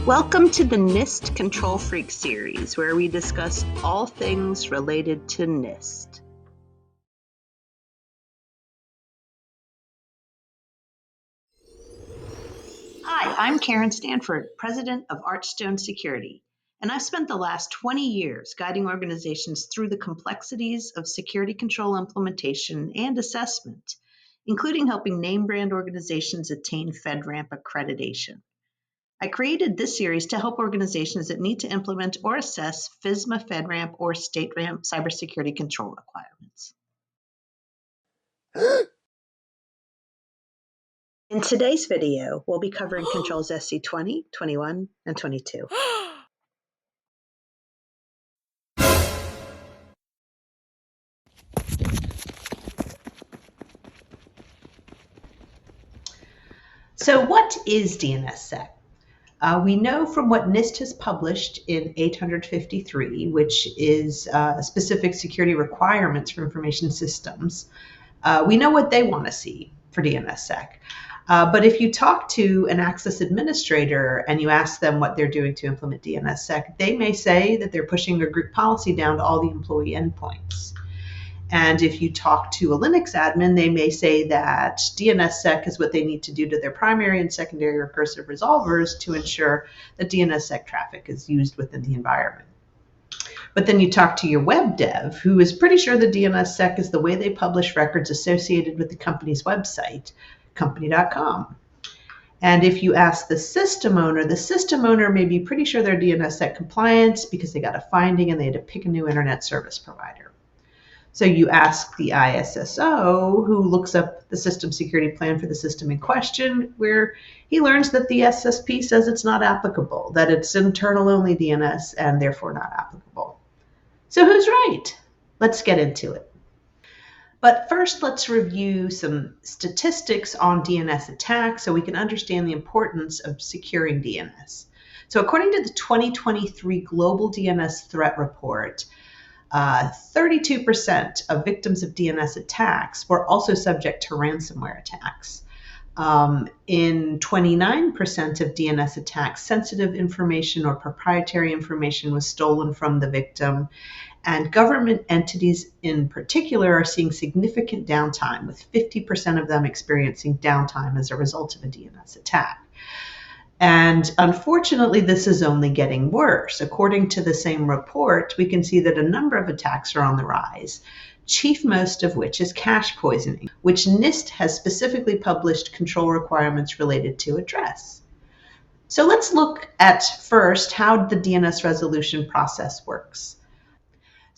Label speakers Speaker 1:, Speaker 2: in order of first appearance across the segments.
Speaker 1: Welcome to the NIST Control Freak series, where we discuss all things related to NIST. Hi, I'm Karen Stanford, President of Archstone Security, and I've spent the last 20 years guiding organizations through the complexities of security control implementation and assessment, including helping name brand organizations attain FedRAMP accreditation. I created this series to help organizations that need to implement or assess FISMA, FedRAMP, or StateRAMP cybersecurity control requirements. In today's video, we'll be covering controls SC-20, 21, and 22. So what is DNSSEC? We know from what NIST has published in 853, which is specific security requirements for information systems, we know what they want to see for DNSSEC. But if you talk to an access administrator and you ask them what they're doing to implement DNSSEC, they may say that they're pushing their group policy down to all the employee endpoints. And if you talk to a Linux admin, they may say that DNSSEC is what they need to do to their primary and secondary recursive resolvers to ensure that DNSSEC traffic is used within the environment. But then you talk to your web dev, who is pretty sure the DNSSEC is the way they publish records associated with the company's website, company.com. And if you ask the system owner may be pretty sure they're DNSSEC compliant because they got a finding and they had to pick a new internet service provider. So you ask the ISSO, who looks up the system security plan for the system in question, where he learns that the SSP says it's not applicable, that it's internal only DNS and therefore not applicable. So who's right? Let's get into it. But first, let's review some statistics on DNS attacks so we can understand the importance of securing DNS. So according to the 2023 Global DNS Threat Report, 32% of victims of DNS attacks were also subject to ransomware attacks. In 29% of DNS attacks, sensitive information or proprietary information was stolen from the victim, and government entities in particular are seeing significant downtime, with 50% of them experiencing downtime as a result of a DNS attack. And unfortunately, this is only getting worse. According to the same report, we can see that a number of attacks are on the rise, chief most of which is cache poisoning, which NIST has specifically published control requirements related to address. So let's look at first how the DNS resolution process works.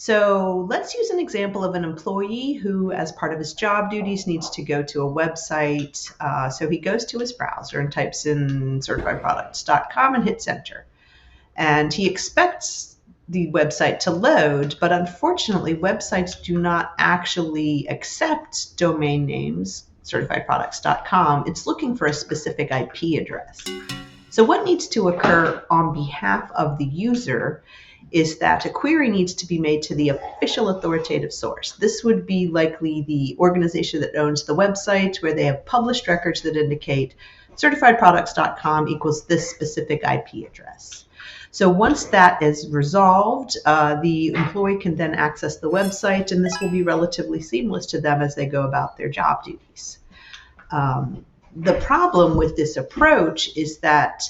Speaker 1: So let's use an example of an employee who, as part of his job duties, needs to go to a website. So he goes to his browser and types in certifiedproducts.com and hits enter. And he expects the website to load, but unfortunately, websites do not actually accept domain names, certifiedproducts.com. It's looking for a specific IP address. So what needs to occur on behalf of the user is that a query needs to be made to the official authoritative source. This would be likely the organization that owns the website, where they have published records that indicate certifiedproducts.com equals this specific IP address. So once that is resolved, the employee can then access the website, and this will be relatively seamless to them as they go about their job duties. The problem with this approach is that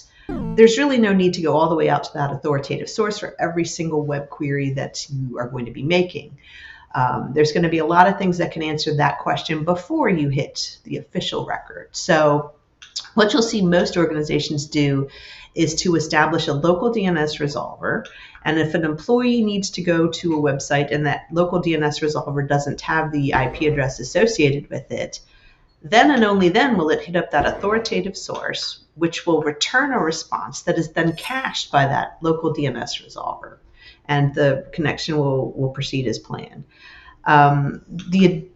Speaker 1: there's really no need to go all the way out to that authoritative source for every single web query that you are going to be making. There's going to be a lot of things that can answer that question before you hit the official record. So what you'll see most organizations do is to establish a local DNS resolver. And if an employee needs to go to a website and that local DNS resolver doesn't have the IP address associated with it, then and only then will it hit up that authoritative source, which will return a response that is then cached by that local DNS resolver, and the connection will proceed as planned. The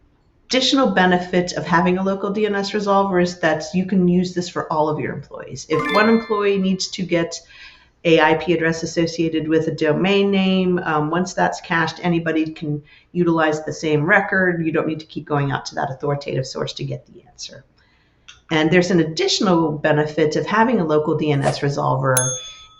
Speaker 1: additional benefit of having a local DNS resolver is that you can use this for all of your employees. If one employee needs to get a IP address associated with a domain name, once that's cached, anybody can utilize the same record. You don't need to keep going out to that authoritative source to get the answer. And there's an additional benefit of having a local DNS resolver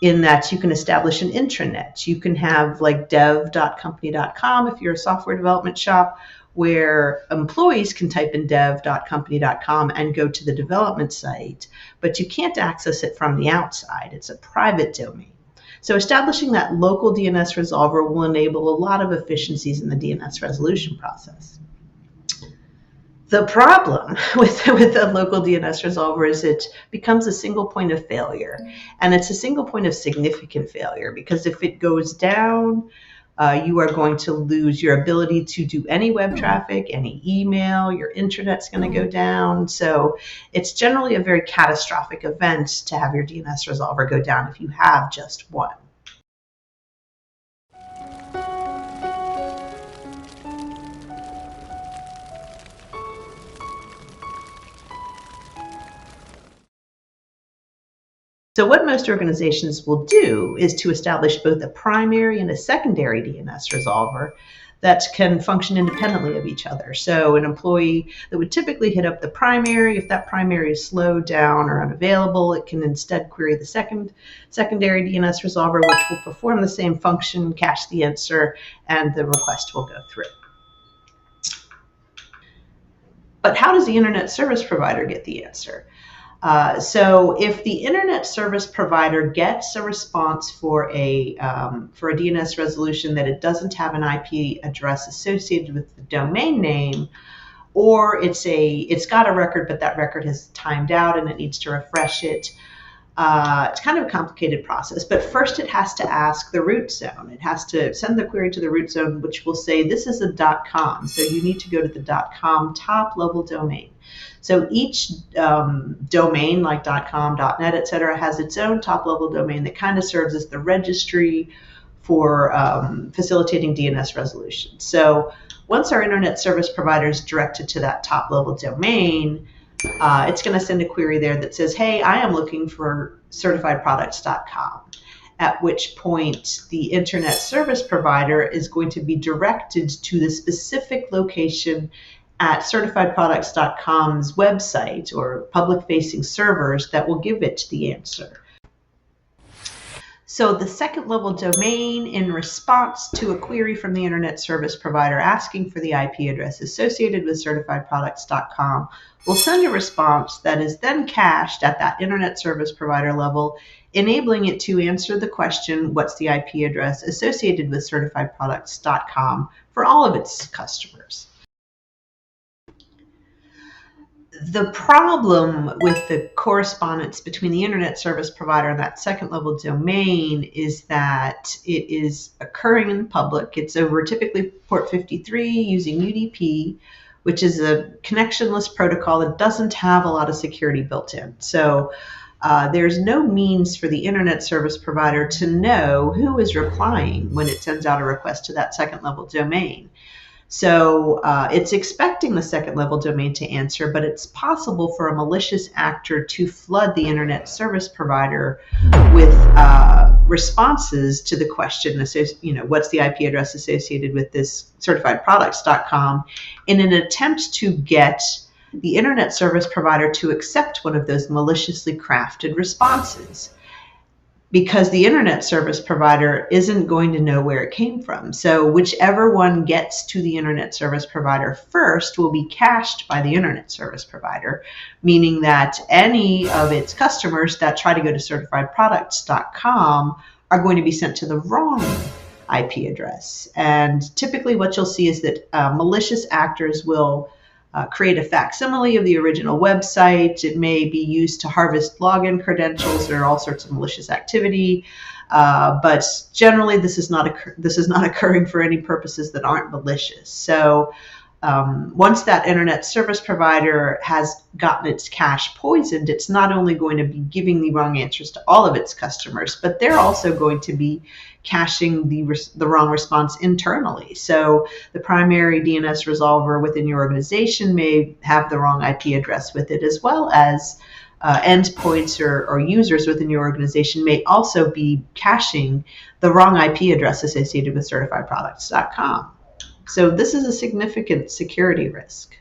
Speaker 1: in that you can establish an intranet. You can have like dev.company.com if you're a software development shop, where employees can type in dev.company.com and go to the development site, but you can't access it from the outside. It's a private domain. So establishing that local DNS resolver will enable a lot of efficiencies in the DNS resolution process. The problem with the local DNS resolver is it becomes a single point of failure, and it's a single point of significant failure, because if it goes down, you are going to lose your ability to do any web traffic, any email, your intranet's going to go down. So it's generally a very catastrophic event to have your DNS resolver go down if you have just one. So what most organizations will do is to establish both a primary and a secondary DNS resolver that can function independently of each other. So an employee that would typically hit up the primary, if that primary is slowed down or unavailable, it can instead query the secondary DNS resolver, which will perform the same function, cache the answer, and the request will go through. But how does the internet service provider get the answer? So if the internet service provider gets a response for a DNS resolution that it doesn't have an IP address associated with the domain name, or it's got a record, but that record has timed out and it needs to refresh it, it's kind of a complicated process. But first it has to ask the root zone. It has to send the query to the root zone, which will say this is a .com. So you need to go to the .com top level domain. So each domain like .com, .net, etc., has its own top-level domain that kind of serves as the registry for facilitating DNS resolution. So once our internet service provider is directed to that top-level domain, it's going to send a query there that says, hey, I am looking for certifiedproducts.com, at which point the internet service provider is going to be directed to the specific location at certifiedproducts.com's website or public-facing servers that will give it the answer. So the second level domain, in response to a query from the internet service provider asking for the IP address associated with certifiedproducts.com, will send a response that is then cached at that internet service provider level, enabling it to answer the question, what's the IP address associated with certifiedproducts.com, for all of its customers. The problem with the correspondence between the internet service provider and that second level domain is that it is occurring in public. It's over typically port 53 using UDP, which is a connectionless protocol that doesn't have a lot of security built in. So there's no means for the internet service provider to know who is replying when it sends out a request to that second level domain. So it's expecting the second level domain to answer, but it's possible for a malicious actor to flood the internet service provider with responses to the question, what's the IP address associated with this certifiedproducts.com, in an attempt to get the internet service provider to accept one of those maliciously crafted responses, because the internet service provider isn't going to know where it came from. So whichever one gets to the internet service provider first will be cached by the internet service provider, meaning that any of its customers that try to go to certifiedproducts.com are going to be sent to the wrong IP address. And typically what you'll see is that malicious actors will create a facsimile of the original website. It may be used to harvest login credentials or all sorts of malicious activity, but generally this is not occurring for any purposes that aren't malicious. So once that internet service provider has gotten its cache poisoned, it's not only going to be giving the wrong answers to all of its customers, but they're also going to be caching the wrong response internally. So the primary DNS resolver within your organization may have the wrong IP address with it, as well as endpoints or users within your organization may also be caching the wrong IP address associated with certifiedproducts.com. So this is a significant security risk.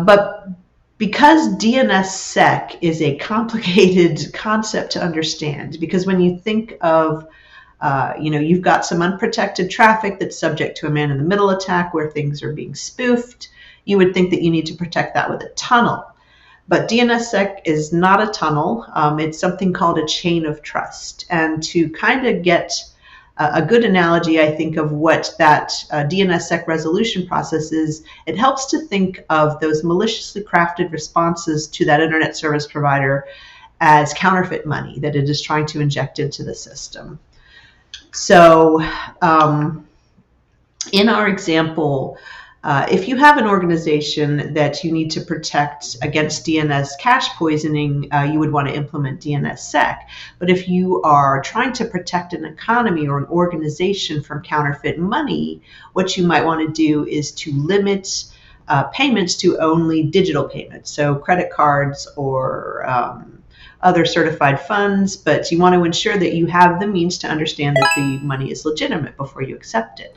Speaker 1: But because DNSSEC is a complicated concept to understand, because when you think of you've got some unprotected traffic that's subject to a man-in-the-middle attack where things are being spoofed, you would think that you need to protect that with a tunnel. But DNSSEC is not a tunnel. It's something called a chain of trust. And to kind of get a good analogy, I think, of what that DNSSEC resolution process is, it helps to think of those maliciously crafted responses to that internet service provider as counterfeit money that it is trying to inject into the system. So in our example, if you have an organization that you need to protect against DNS cache poisoning, you would want to implement DNSSEC. But if you are trying to protect an economy or an organization from counterfeit money, what you might want to do is to limit payments to only digital payments, so credit cards or other certified funds, but you want to ensure that you have the means to understand that the money is legitimate before you accept it.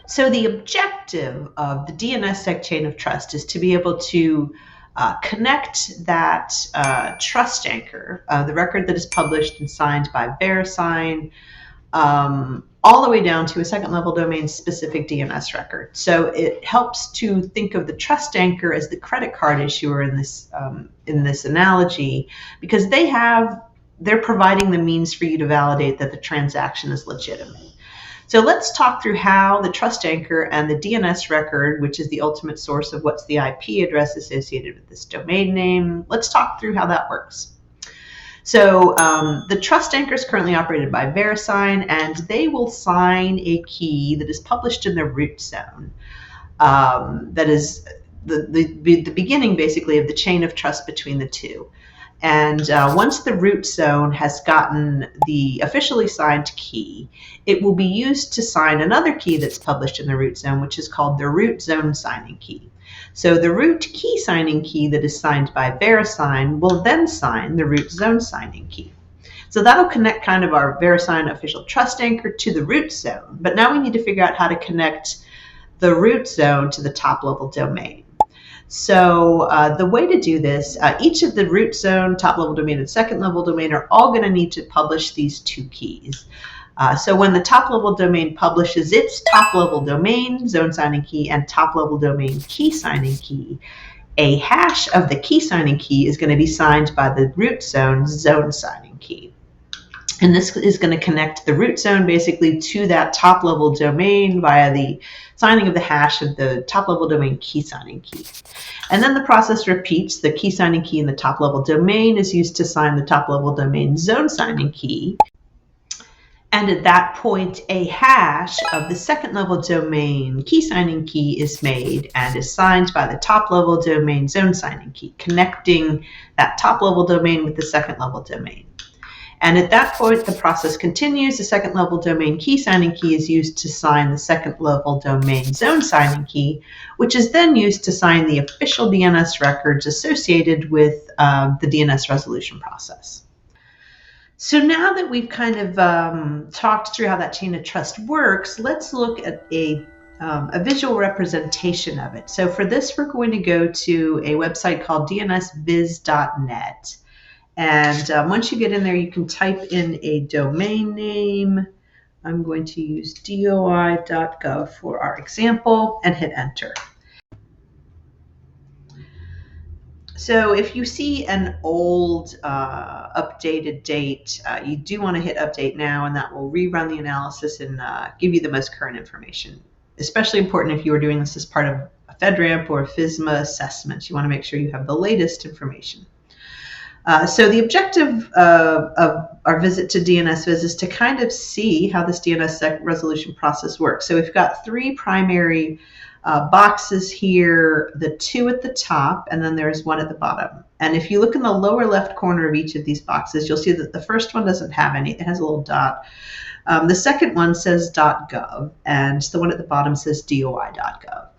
Speaker 1: So the objective of the DNSSEC chain of trust is to be able to connect that trust anchor, the record that is published and signed by VeriSign, all the way down to a second level domain specific DNS record. So it helps to think of the trust anchor as the credit card issuer in this analogy, because they're providing the means for you to validate that the transaction is legitimate. So let's talk through how the trust anchor and the DNS record, which is the ultimate source of what's the IP address associated with this domain name, let's talk through how that works. So the trust anchor is currently operated by VeriSign, and they will sign a key that is published in the root zone. That is the beginning, basically, of the chain of trust between the two. And once the root zone has gotten the officially signed key, it will be used to sign another key that's published in the root zone, which is called the root zone signing key. So the root key signing key that is signed by VeriSign will then sign the root zone signing key. So that'll connect kind of our VeriSign official trust anchor to the root zone. But now we need to figure out how to connect the root zone to the top level domain. So the way to do this, each of the root zone, top level domain, and second level domain are all going to need to publish these two keys. So when the top level domain publishes its top level domain zone signing key and top level domain key signing key, a hash of the key signing key is going to be signed by the root zone zone signing key. And this is going to connect the root zone basically to that top level domain via the signing of the hash of the top level domain key signing key. And then the process repeats. The key signing key in the top level domain is used to sign the top level domain zone signing key. And at that point, a hash of the second level domain key signing key is made and is signed by the top level domain zone signing key, connecting that top level domain with the second level domain. And at that point, the process continues. The second level domain key signing key is used to sign the second level domain zone signing key, which is then used to sign the official DNS records associated with the DNS resolution process. So now that we've kind of talked through how that chain of trust works, let's look at a visual representation of it. So for this, we're going to go to a website called dnsviz.net. And once you get in there, you can type in a domain name. I'm going to use doi.gov for our example and hit enter. So if you see an old updated date, you do want to hit update now, and that will rerun the analysis and give you the most current information. Especially important if you are doing this as part of a FedRAMP or a FSMA assessment. You want to make sure you have the latest information. So the objective of our visit to DNSViz is to kind of see how this DNSSEC resolution process works. So we've got three primary boxes here, the two at the top, and then there's one at the bottom. And if you look in the lower left corner of each of these boxes, you'll see that the first one doesn't have any. It has a little dot. The second one says .gov, and the one at the bottom says doi.gov.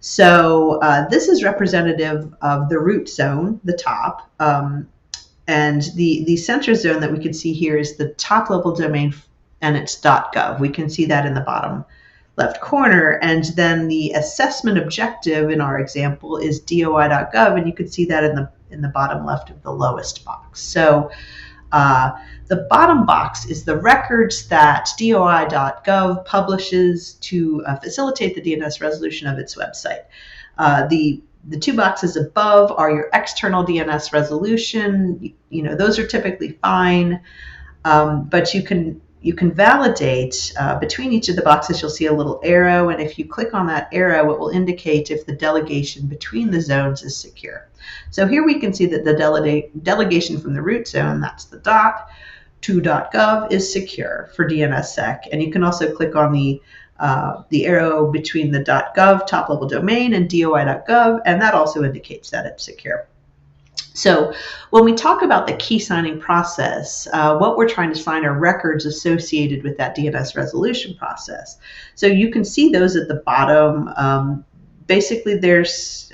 Speaker 1: So this is representative of the root zone, the top. And the center zone that we can see here is the top level domain, and it's .gov. We can see that in the bottom left corner. And then the assessment objective in our example is DOI.gov, and you can see that in the bottom left of the lowest box. So the bottom box is the records that DOI.gov publishes to facilitate the DNS resolution of its website. The two boxes above are your external DNS resolution. Those are typically fine, but you can validate between each of the boxes. You'll see a little arrow, and if you click on that arrow, it will indicate if the delegation between the zones is secure. So here we can see that the delegation from the root zone, that's the dot, to .gov is secure for DNSSEC, and you can also click on the arrow between the .gov top level domain and DOI.gov, and that also indicates that it's secure. So when we talk about the key signing process, what we're trying to sign are records associated with that DNS resolution process. So you can see those at the bottom. Basically, there's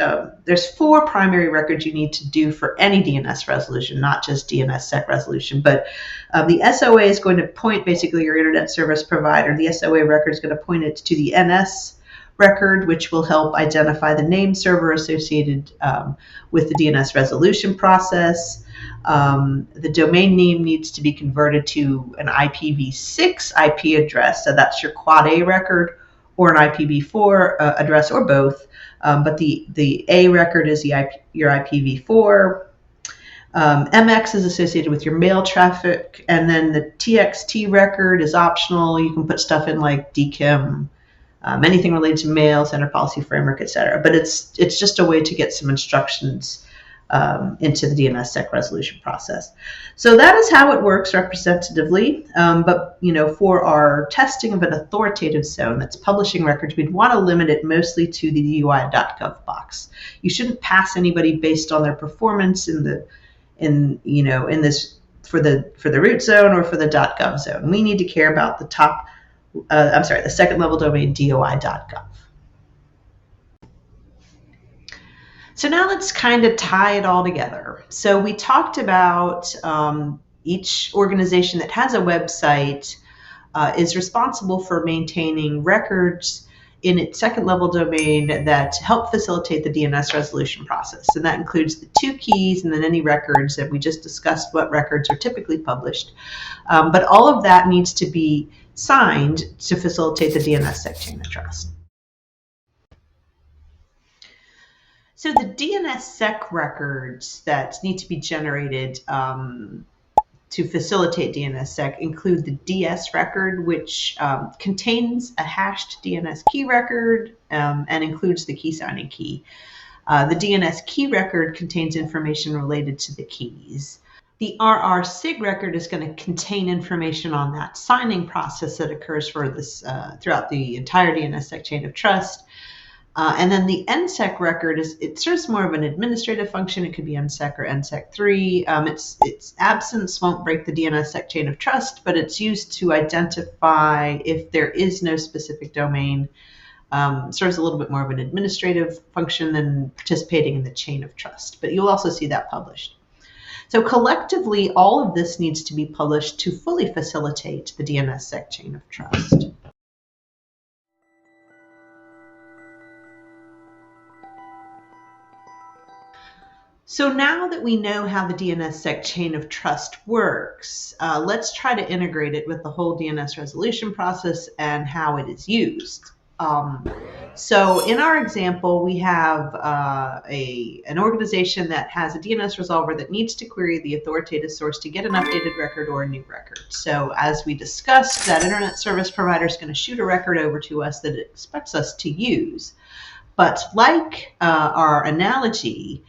Speaker 1: 4 primary records you need to do for any DNS resolution, not just DNSSEC resolution. But the SOA is going to point, basically your internet service provider, the SOA record is going to point it to the NS record, which will help identify the name server associated with the DNS resolution process. The domain name needs to be converted to an IPv6 IP address, so that's your quad A record, or an IPv4 address, or both. But the A record is your IPv4. MX is associated with your mail traffic, and then the TXT record is optional. You can put stuff in like DKIM, anything related to mail, Center Policy Framework, etc. But it's just a way to get some instructions into the DNSSEC resolution process. So that is how it works representatively. But for our testing of an authoritative zone that's publishing records, we'd want to limit it mostly to the DOI.gov box. You shouldn't pass anybody based on their performance in this for the root zone or for the .gov zone. We need to care about the second level domain DOI.gov. So now let's kind of tie it all together. So we talked about each organization that has a website is responsible for maintaining records in its second level domain that help facilitate the DNS resolution process. And that includes the 2 keys and then any records that we just discussed, what records are typically published. But all of that needs to be signed to facilitate the DNSSEC chain of trust. So the DNSSEC records that need to be generated to facilitate DNSSEC include the DS record, which contains a hashed DNS key record and includes the key signing key. The DNS key record contains information related to the keys. The RR-SIG record is going to contain information on that signing process that occurs for this throughout the entire DNSSEC chain of trust. And then the NSEC record it serves more of an administrative function. It could be NSEC or NSEC3. Its absence won't break the DNSSEC chain of trust, but it's used to identify if there is no specific domain. Serves a little bit more of an administrative function than participating in the chain of trust. But you'll also see that published. So collectively, all of this needs to be published to fully facilitate the DNSSEC chain of trust. So now that we know how the DNSSEC chain of trust works, let's try to integrate it with the whole DNS resolution process and how it is used. So in our example, we have an organization that has a DNS resolver that needs to query the authoritative source to get an updated record or a new record. So as we discussed, that internet service provider is going to shoot a record over to us that it expects us to use. But like our analogy,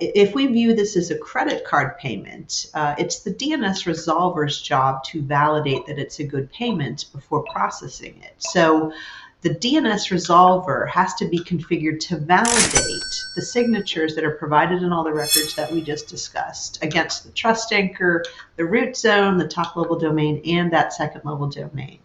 Speaker 1: if we view this as a credit card payment, it's the DNS resolver's job to validate that it's a good payment before processing it. So the DNS resolver has to be configured to validate the signatures that are provided in all the records that we just discussed against the trust anchor, the root zone, the top level domain, and that second level domain.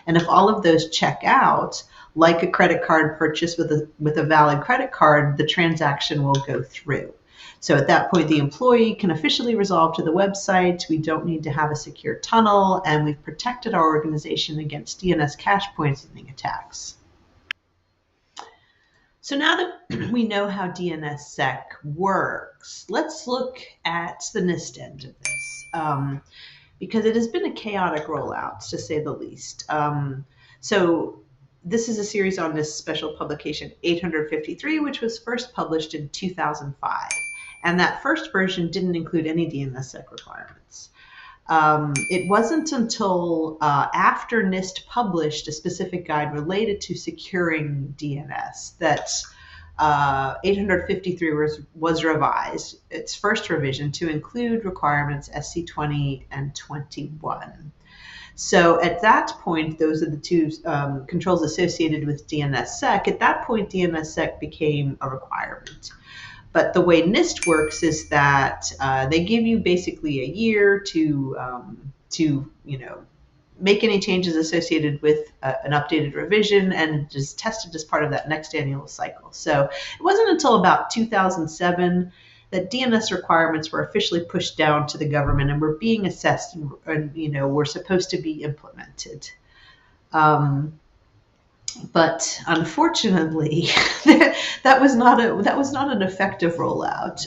Speaker 1: And if all of those check out, like a credit card purchase with a valid credit card, the transaction will go through. So at that point, the employee can officially resolve to the website, we don't need to have a secure tunnel, and we've protected our organization against DNS cache poisoning attacks. So now that we know how DNSSEC works, let's look at the NIST end of this, because it has been a chaotic rollout, to say the least. So this is a series on this special publication 853, which was first published in 2005. And that first version didn't include any DNSSEC requirements. It wasn't until after NIST published a specific guide related to securing DNS that 853 was revised, its first revision, to include requirements SC-20 and 21. So at that point, those are the two controls associated with DNSSEC. At that point, DNSSEC became a requirement. But the way NIST works is that they give you basically a year to make any changes associated with an updated revision, and just tested as part of that next annual cycle. So it wasn't until about 2007 that DNS requirements were officially pushed down to the government and were being assessed and were supposed to be implemented. But unfortunately, that was not an effective rollout.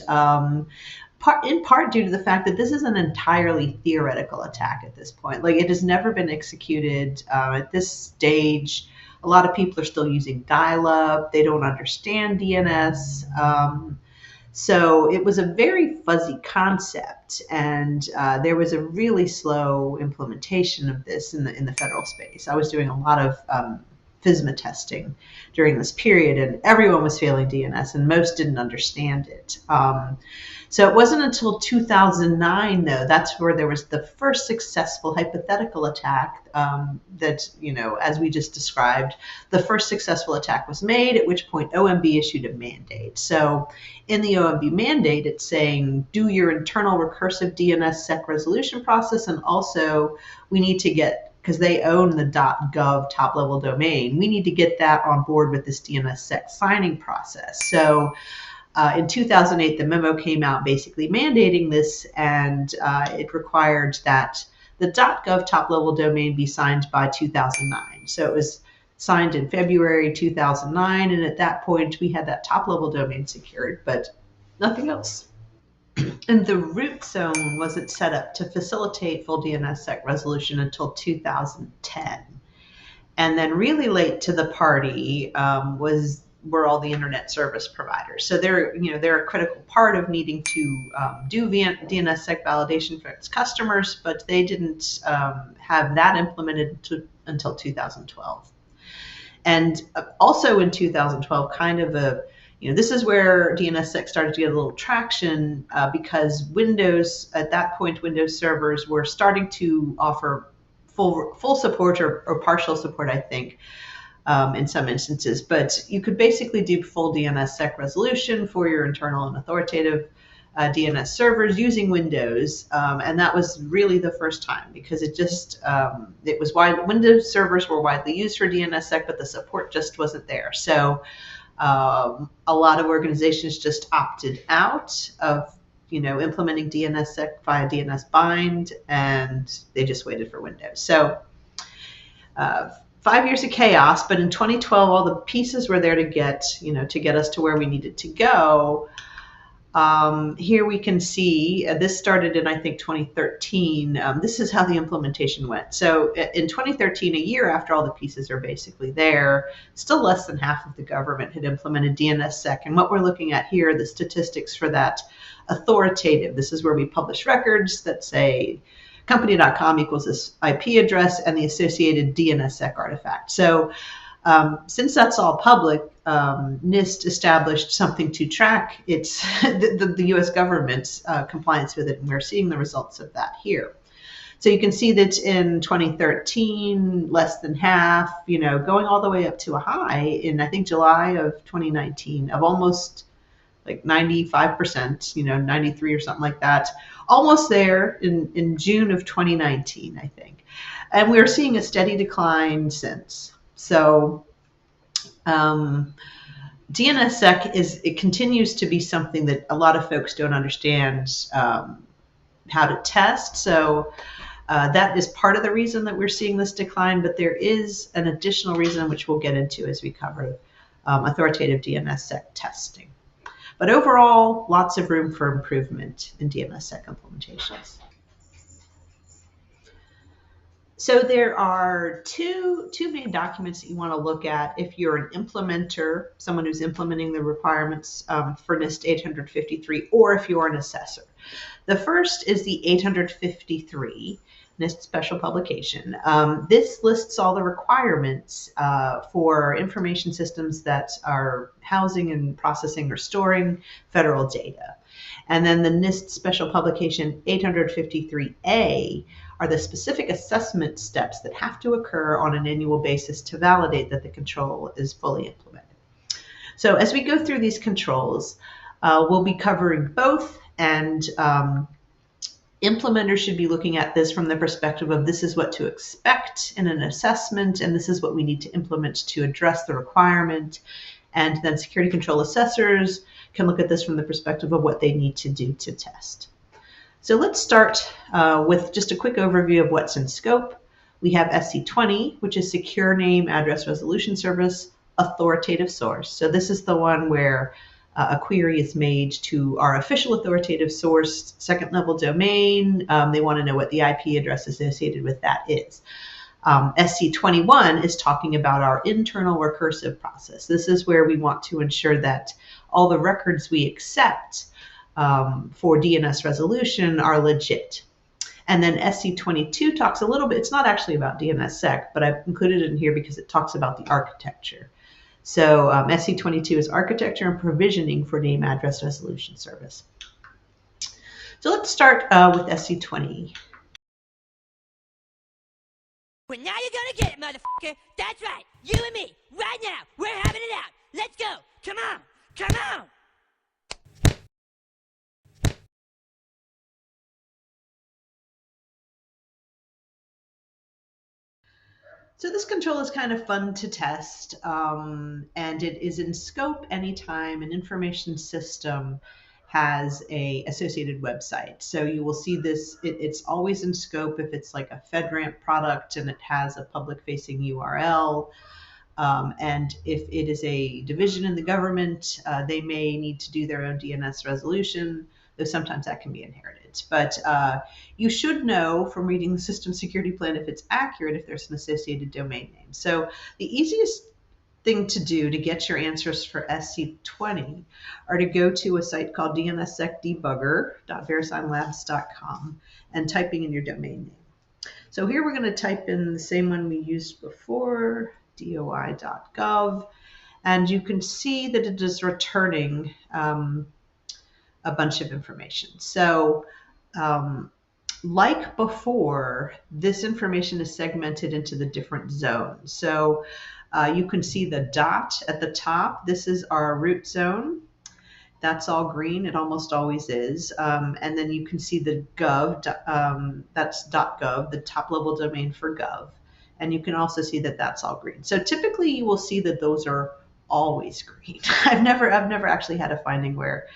Speaker 1: In part due to the fact that this is an entirely theoretical attack at this point. Like, it has never been executed at this stage. A lot of people are still using dial-up. They don't understand DNS. So it was a very fuzzy concept, and there was a really slow implementation of this in the federal space. I was doing a lot of FSMA testing during this period, and everyone was failing DNS, and most didn't understand it. So it wasn't until 2009, though, that's where there was the first successful hypothetical attack that, as we just described, the first successful attack was made, at which point OMB issued a mandate. So in the OMB mandate, it's saying, do your internal recursive DNSSEC resolution process, and also we need to get, because they own the .gov top-level domain, we need to get that on board with this DNSSEC signing process. So in 2008, the memo came out basically mandating this, and it required that the .gov top-level domain be signed by 2009. So it was signed in February 2009, and at that point, we had that top-level domain secured, but nothing else. And the root zone wasn't set up to facilitate full DNSSEC resolution until 2010. And then really late to the party were all the internet service providers. So they're a critical part of needing to do DNSSEC validation for its customers, but they didn't have that implemented until 2012. And also in 2012, this is where DNSSEC started to get a little traction because Windows, at that point, Windows servers were starting to offer full support or partial support, I think, in some instances. But you could basically do full DNSSEC resolution for your internal and authoritative DNS servers using Windows, and that was really the first time, because Windows servers were widely used for DNSSEC, but the support just wasn't there. So a lot of organizations just opted out of implementing DNSSEC via DNS bind, and they just waited for Windows. So 5 years of chaos, but in 2012, all the pieces were there to get us to where we needed to go. Here we can see this started in, I think, 2013. This is how the implementation went. So in 2013, a year after all the pieces are basically there, still less than half of the government had implemented DNSSEC. And what we're looking at here are the statistics for that authoritative. This is where we publish records that say company.com equals this IP address and the associated DNSSEC artifact. So since that's all public, NIST established something to track the U.S. government's compliance with it, and we're seeing the results of that here. So you can see that in 2013, less than half, going all the way up to a high in, I think, July of 2019 of almost like 95%, 93 or something like that, almost there in June of 2019, I think. And we're seeing a steady decline since. So DNSSEC it continues to be something that a lot of folks don't understand how to test. So that is part of the reason that we're seeing this decline, but there is an additional reason which we'll get into as we cover authoritative DNSSEC testing. But overall, lots of room for improvement in DNSSEC implementations. So there are two main documents that you want to look at if you're an implementer, someone who's implementing the requirements for NIST 853, or if you're an assessor. The first is the 853 NIST special publication. This lists all the requirements for information systems that are housing and processing or storing federal data. And then the NIST special publication 853A are the specific assessment steps that have to occur on an annual basis to validate that the control is fully implemented. So as we go through these controls, we'll be covering both, and implementers should be looking at this from the perspective of this is what to expect in an assessment, and this is what we need to implement to address the requirement. And then security control assessors can look at this from the perspective of what they need to do to test. So let's start with just a quick overview of what's in scope. We have SC-20, which is Secure Name Address Resolution Service Authoritative Source. So this is the one where a query is made to our official authoritative source, second level domain. They want to know what the IP address associated with that is. SC-21 is talking about our internal recursive process. This is where we want to ensure that all the records we accept for DNS resolution are legit. And then SC-22 talks a little bit, it's not actually about DNSSEC, but I've included it in here because it talks about the architecture. So SC-22 is architecture and provisioning for name address resolution service. So let's start with SC-20.
Speaker 2: Well, now you're gonna get it, motherfucker. That's right. You and me, right now. We're having it out. Let's go. Come on. Come on.
Speaker 1: So this control is kind of fun to test, and it is in scope anytime an information system has a associated website. So you will see this, it's always in scope if it's like a FedRAMP product and it has a public-facing URL. And if it is a division in the government, they may need to do their own DNS resolution, though sometimes that can be inherited. But you should know from reading the system security plan if it's accurate, if there's an associated domain name. So the easiest thing to do to get your answers for SC-20 are to go to a site called dnssecdebugger.verisignlabs.com and typing in your domain name. So here we're going to type in the same one we used before, doi.gov, and you can see that it is returning a bunch of information. So like before, this information is segmented into the different zones. So you can see the dot at the top. This is our root zone. That's all green. It almost always is. And then you can see the gov, that's .gov, the top level domain for gov. And you can also see that that's all green. So typically you will see that those are always green. I've never actually had a finding where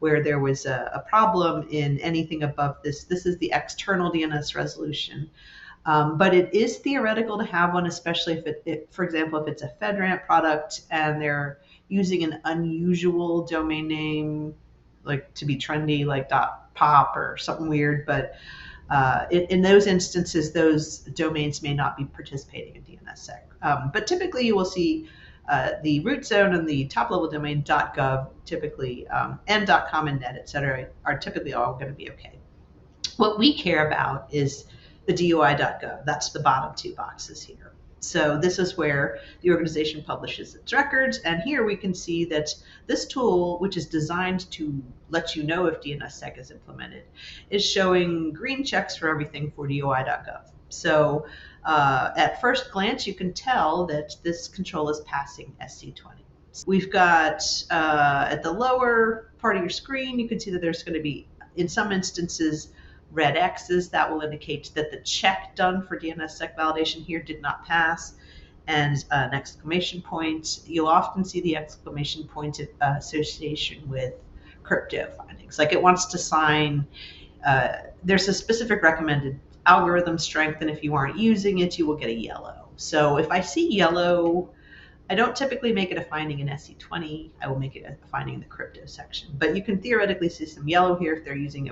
Speaker 1: there was a problem in anything above this. This is the external DNS resolution. But it is theoretical to have one, especially if for example, if it's a FedRAMP product and they're using an unusual domain name, like to be trendy, like .pop or something weird. But in those instances, those domains may not be participating in DNSSEC. But typically you will see the root zone and the top level domain .gov typically, and .com and net, et cetera, are typically all going to be okay. What we care about is the DOI.gov. That's the bottom two boxes here. So this is where the organization publishes its records. And here we can see that this tool, which is designed to let you know if DNSSEC is implemented, is showing green checks for everything for DOI.gov. So at first glance, you can tell that this control is passing SC-20. We've got at the lower part of your screen, you can see that there's going to be, in some instances, red X's. That will indicate that the check done for DNSSEC validation here did not pass. and an exclamation point. You'll often see the exclamation point association with crypto findings. Like it wants to sign, there's a specific recommended algorithm strength, and if you aren't using it, you will get a yellow. So if I see yellow, I don't typically make it a finding in SC-20. I will make it a finding in the crypto section. But you can theoretically see some yellow here if they're using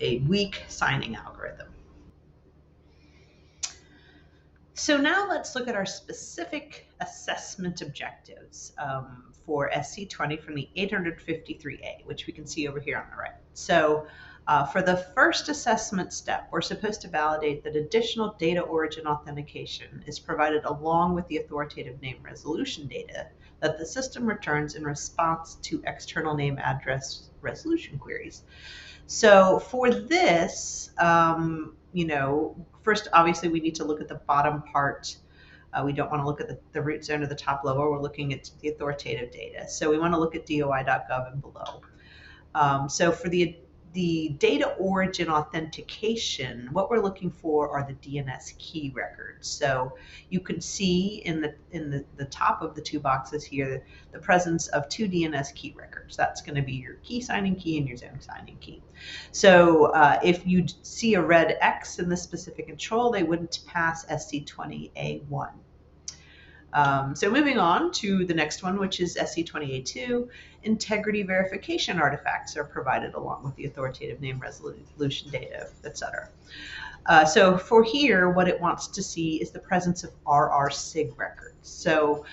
Speaker 1: a weak signing algorithm. So now let's look at our specific assessment objectives for SC-20 from the 853A, which we can see over here on the right. So for the first assessment step, we're supposed to validate that additional data origin authentication is provided along with the authoritative name resolution data that the system returns in response to external name address resolution queries. So for this, first, obviously, we need to look at the bottom part. We don't want to look at the root zone or the top level. We're looking at the authoritative data. So we want to look at DOI.gov and below. So for the data origin authentication, what we're looking for are the DNS key records. So you can see in the top of the two boxes here the presence of two DNS key records. That's going to be your key signing key and your zone signing key. So if you see a red X in this specific control, they wouldn't pass SC-20A1. So moving on to the next one, which is SC-20A2, integrity verification artifacts are provided along with the authoritative name resolution data, etc. So for here, what it wants to see is the presence of RR-SIG records. So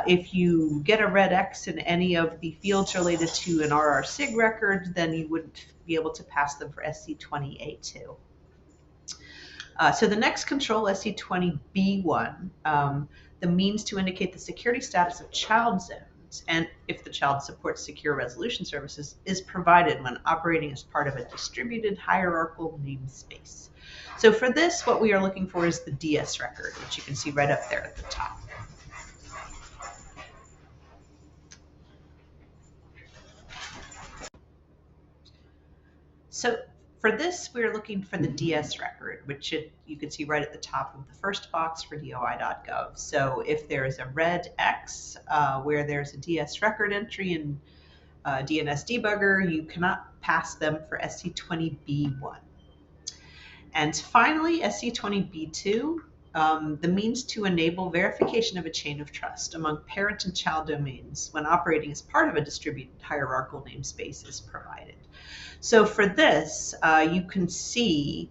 Speaker 1: if you get a red X in any of the fields related to an RR-SIG record, then you wouldn't be able to pass them for SC-20A2. So the next control, SC-20B1, the means to indicate the security status of child zones and if the child supports secure resolution services is provided when operating as part of a distributed hierarchical namespace. So for this, what we are looking for is the DS record, which you can see right up there at the top. So for this, we're looking for the DS record, which you can see right at the top of the first box for DOI.gov. So if there is a red X where there's a DS record entry in DNS debugger, you cannot pass them for SC-20B1. And finally, SC-20B2, the means to enable verification of a chain of trust among parent and child domains when operating as part of a distributed hierarchical namespace is provided. So for this, you can see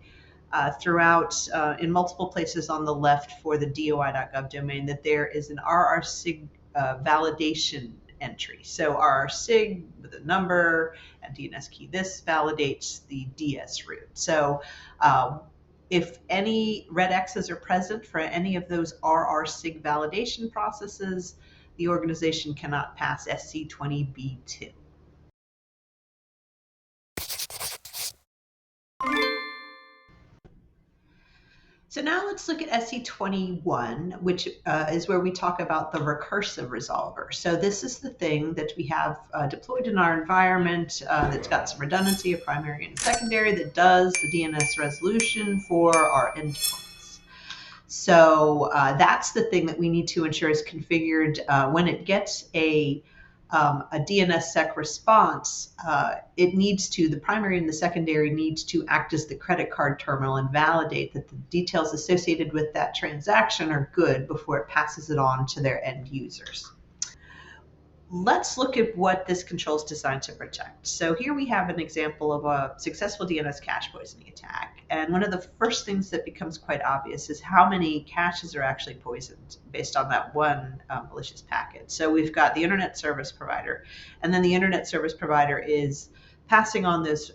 Speaker 1: throughout in multiple places on the left for the DOI.gov domain that there is an RR-SIG validation entry. So RR-SIG with a number and DNS key, this validates the DS root. So if any red X's are present for any of those RR-SIG validation processes, the organization cannot pass SC-20B2. So now let's look at SC-21, which is where we talk about the recursive resolver. So this is the thing that we have deployed in our environment that's got some redundancy of primary and secondary that does the DNS resolution for our endpoints. So that's the thing that we need to ensure is configured when it gets a DNSSEC response, the primary and the secondary needs to act as the credit card terminal and validate that the details associated with that transaction are good before it passes it on to their end users. Let's look at what this control is designed to protect. So here we have an example of a successful DNS cache poisoning attack. And one of the first things that becomes quite obvious is how many caches are actually poisoned based on that one malicious packet. So we've got the internet service provider, and then the internet service provider is passing on those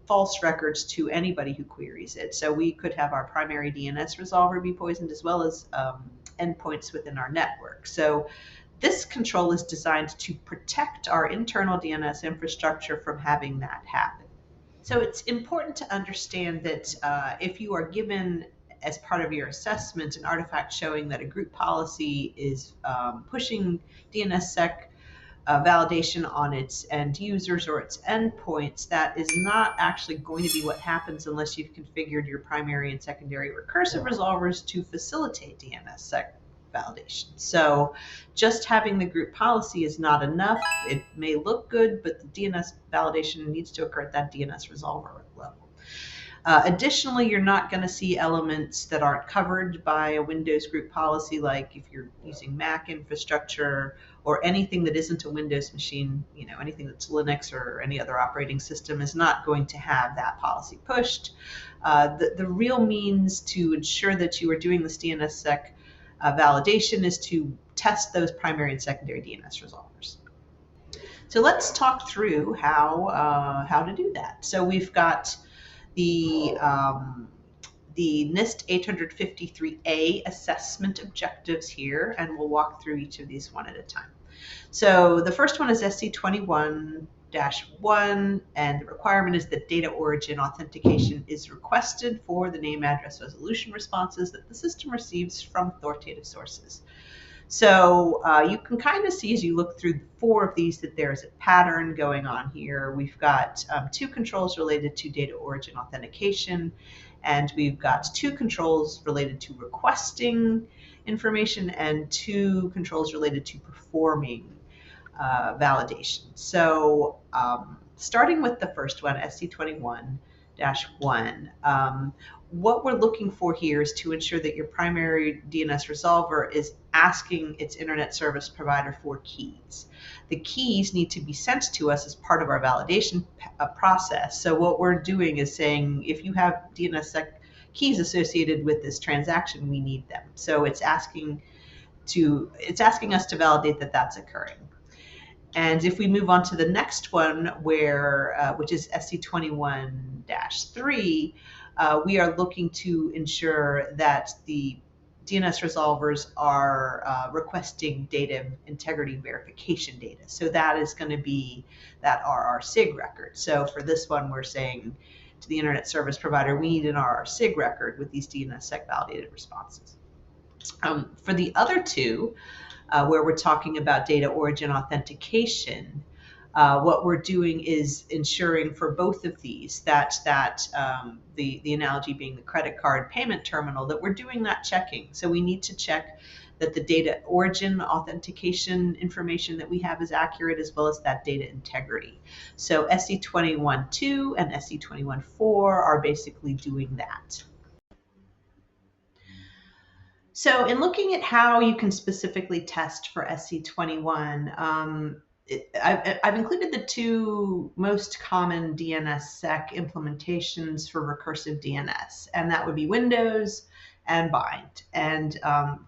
Speaker 1: false records to anybody who queries it. So we could have our primary DNS resolver be poisoned as well as endpoints within our network. So this control is designed to protect our internal DNS infrastructure from having that happen. So it's important to understand that if you are given as part of your assessment an artifact showing that a group policy is pushing DNSSEC validation on its end users or its endpoints, that is not actually going to be what happens unless you've configured your primary and secondary recursive resolvers to facilitate DNSSEC validation. So just having the group policy is not enough. It may look good, but the DNS validation needs to occur at that DNS resolver level. Additionally, you're not going to see elements that aren't covered by a Windows group policy, like if you're using Mac infrastructure or anything that isn't a Windows machine, anything that's Linux or any other operating system is not going to have that policy pushed. The real means to ensure that you are doing this DNSSEC validation is to test those primary and secondary DNS resolvers. So let's talk through how to do that. So we've got the NIST 853A assessment objectives here, and we'll walk through each of these one at a time. So the first one is SC-21-1, and the requirement is that data origin authentication is requested for the name, address, resolution responses that the system receives from authoritative sources. So you can kind of see as you look through 4 of these that there's a pattern going on here. We've got 2 controls related to data origin authentication, and we've got 2 controls related to requesting information and 2 controls related to performing validation. So starting with the first one, SC-21-1, what we're looking for here is to ensure that your primary DNS resolver is asking its internet service provider for keys. The keys need to be sent to us as part of our validation process. So what we're doing is saying, if you have DNSSEC keys associated with this transaction, we need them. So it's asking us to validate that that's occurring. And if we move on to the next one, which is SC-21-3, we are looking to ensure that the DNS resolvers are requesting data integrity verification data. So that is going to be that RR-SIG record. So for this one, we're saying to the internet service provider, we need an RR-SIG record with these DNSSEC validated responses. For the other 2, where we're talking about data origin authentication, what we're doing is ensuring for both of these that the analogy being the credit card payment terminal, that we're doing that checking. So we need to check that the data origin authentication information that we have is accurate, as well as that data integrity. So SC-21-2 and SC-21-4 are basically doing that. So in looking at how you can specifically test for SC-21, I've included the 2 most common DNSSEC implementations for recursive DNS, and that would be Windows and Bind. And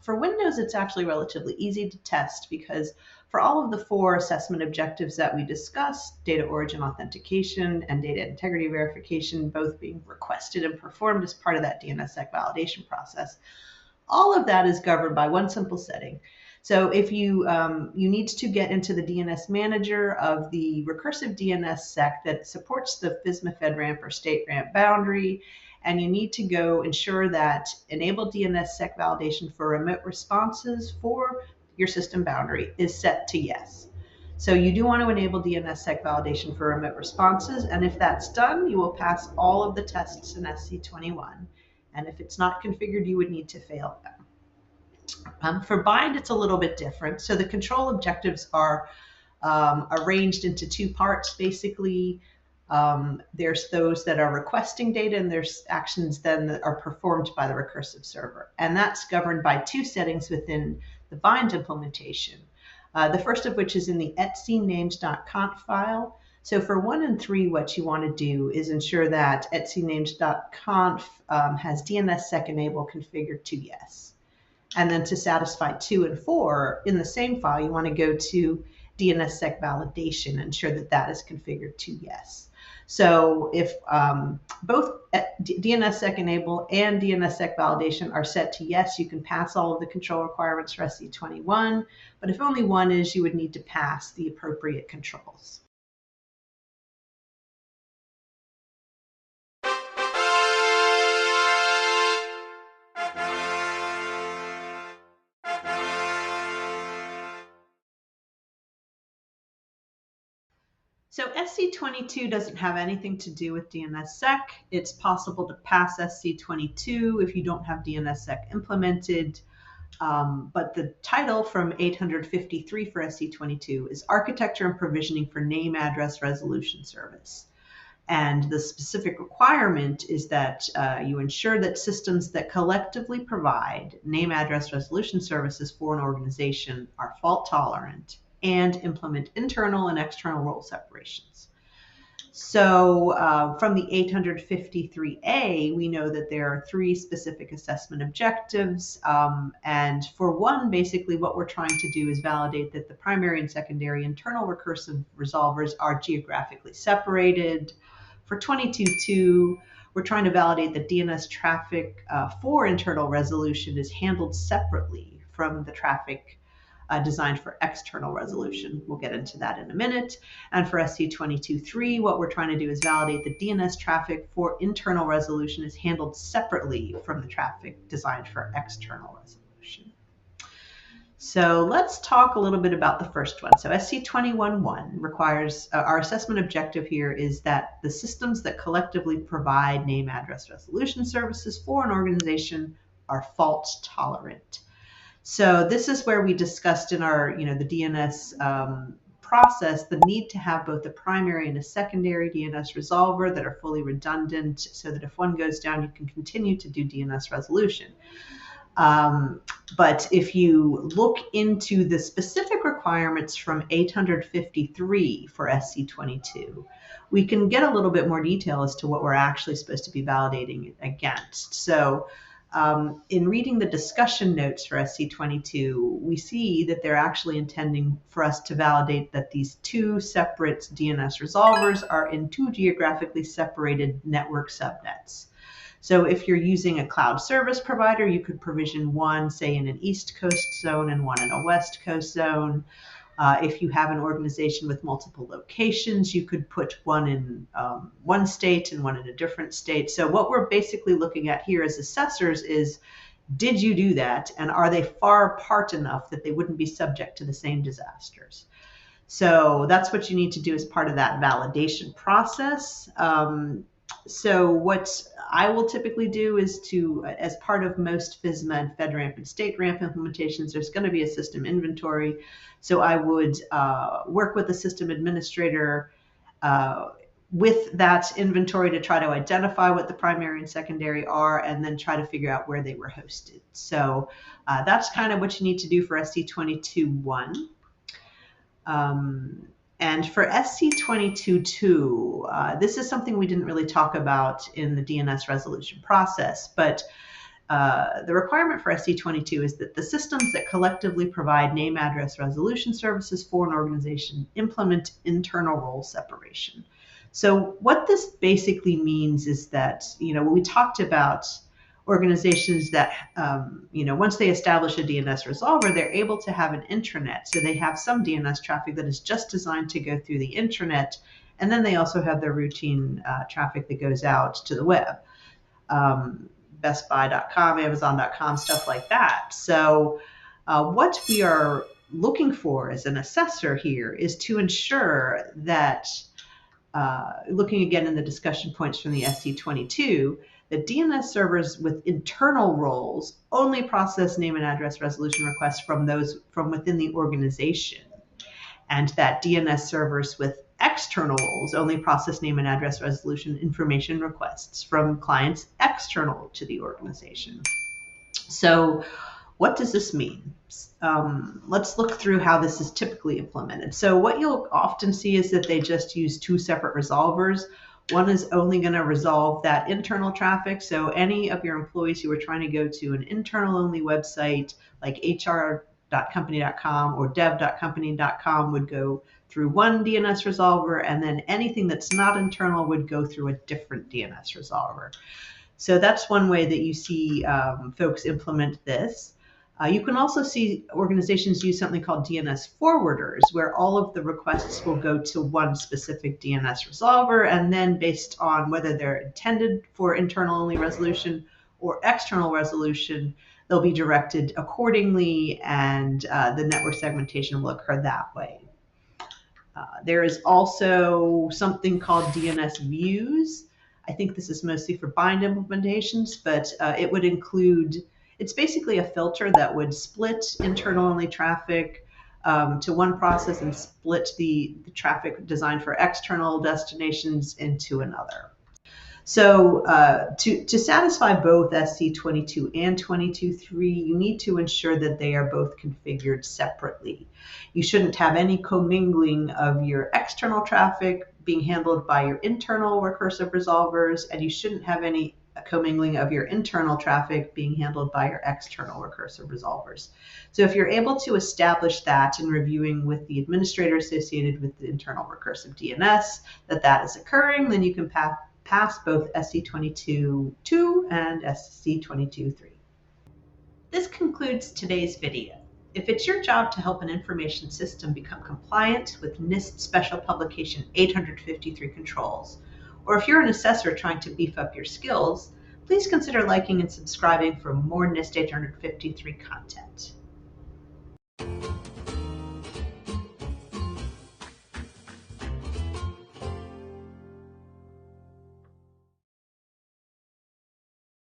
Speaker 1: for Windows, it's actually relatively easy to test because for all of the 4 assessment objectives that we discussed, data origin authentication and data integrity verification, both being requested and performed as part of that DNSSEC validation process, all of that is governed by one simple setting. So if you need to get into the DNS manager of the recursive DNSSEC that supports the FISMA FedRAMP or state ramp boundary, and you need to go ensure that enable DNSSEC validation for remote responses for your system boundary is set to yes. So you do want to enable DNSSEC validation for remote responses, and if that's done, you will pass all of the tests in SC-21. And if it's not configured, you would need to fail them. For Bind, it's a little bit different. So the control objectives are arranged into 2 parts, basically. There's those that are requesting data, and there's actions then that are performed by the recursive server. And that's governed by 2 settings within the Bind implementation. The first of which is in the etc-names.conf file. So for 1 and 3, what you want to do is ensure that etc-names.conf has DNSSEC enable configured to yes. And then to satisfy 2 and 4, in the same file, you want to go to DNSSEC validation and ensure that that is configured to yes. So if both DNSSEC enable and DNSSEC validation are set to yes, you can pass all of the control requirements for SC-21. But if only one is, you would need to pass the appropriate controls. So SC-22 doesn't have anything to do with DNSSEC. It's possible to pass SC-22 if you don't have DNSSEC implemented. But the title from 853 for SC-22 is Architecture and Provisioning for Name Address Resolution Service. And the specific requirement is that you ensure that systems that collectively provide name address resolution services for an organization are fault tolerant and implement internal and external role separations. So from the 853A, we know that there are 3 specific assessment objectives. And for one, basically what we're trying to do is validate that the primary and secondary internal recursive resolvers are geographically separated. For 22.2, we're trying to validate that DNS traffic for internal resolution is handled separately from the traffic designed for external resolution. We'll get into that in a minute. And for SC-22.3, what we're trying to do is validate that DNS traffic for internal resolution is handled separately from the traffic designed for external resolution. So let's talk a little bit about the first one. So SC-21.1 requires, our assessment objective here is that the systems that collectively provide name address resolution services for an organization are fault tolerant. So this is where we discussed in our, the DNS process, the need to have both a primary and a secondary DNS resolver that are fully redundant so that if one goes down, you can continue to do DNS resolution. But if you look into the specific requirements from 853 for SC-22, we can get a little bit more detail as to what we're actually supposed to be validating against. So in reading the discussion notes for SC-22, we see that they're actually intending for us to validate that these 2 separate DNS resolvers are in 2 geographically separated network subnets. So if you're using a cloud service provider, you could provision one, say, in an East Coast zone and one in a West Coast zone. If you have an organization with multiple locations, you could put one in one state and one in a different state. So what we're basically looking at here as assessors is, did you do that? And are they far apart enough that they wouldn't be subject to the same disasters? So that's what you need to do as part of that validation process. So what I will typically do is to, as part of most FSMA and FedRAMP and StateRAMP implementations, there's going to be a system inventory. So I would work with the system administrator with that inventory to try to identify what the primary and secondary are, and then try to figure out where they were hosted. So that's kind of what you need to do for SC-22.1. And for SC-22.2, this is something we didn't really talk about in the DNS resolution process, but the requirement for SC-22 is that the systems that collectively provide name address resolution services for an organization implement internal role separation. So what this basically means is that, when we talked about organizations that, once they establish a DNS resolver, they're able to have an intranet. So they have some DNS traffic that is just designed to go through the intranet. And then they also have their routine traffic that goes out to the web. BestBuy.com, Amazon.com, stuff like that. So what we are looking for as an assessor here is to ensure that, looking again in the discussion points from the SC-22, that DNS servers with internal roles only process name and address resolution requests from within the organization, and that DNS servers with external roles only process name and address resolution information requests from clients external to the organization. So what does this mean? Let's look through how this is typically implemented. So what you'll often see is that they just use 2 separate resolvers. One is only going to resolve that internal traffic. So any of your employees who are trying to go to an internal-only website like hr.company.com or dev.company.com would go through one DNS resolver, and then anything that's not internal would go through a different DNS resolver. So that's one way that you see folks implement this. You can also see organizations use something called DNS forwarders, where all of the requests will go to one specific DNS resolver, and then based on whether they're intended for internal-only resolution or external resolution, they'll be directed accordingly, and the network segmentation will occur that way. There is also something called DNS views. I think this is mostly for bind implementations, but it would include It's basically a filter that would split internal-only traffic to one process and split the traffic designed for external destinations into another. So to satisfy both SC-22 and 22.3, you need to ensure that they are both configured separately. You shouldn't have any commingling of your external traffic being handled by your internal recursive resolvers, and you shouldn't have any commingling of your internal traffic being handled by your external recursive resolvers. So if you're able to establish that in reviewing with the administrator associated with the internal recursive DNS, that is occurring, then you can pass both SC-22.2 and SC-22.3. This concludes today's video. If it's your job to help an information system become compliant with NIST Special Publication 853 controls, or if you're an assessor trying to beef up your skills, please consider liking and subscribing for more NIST 853 content.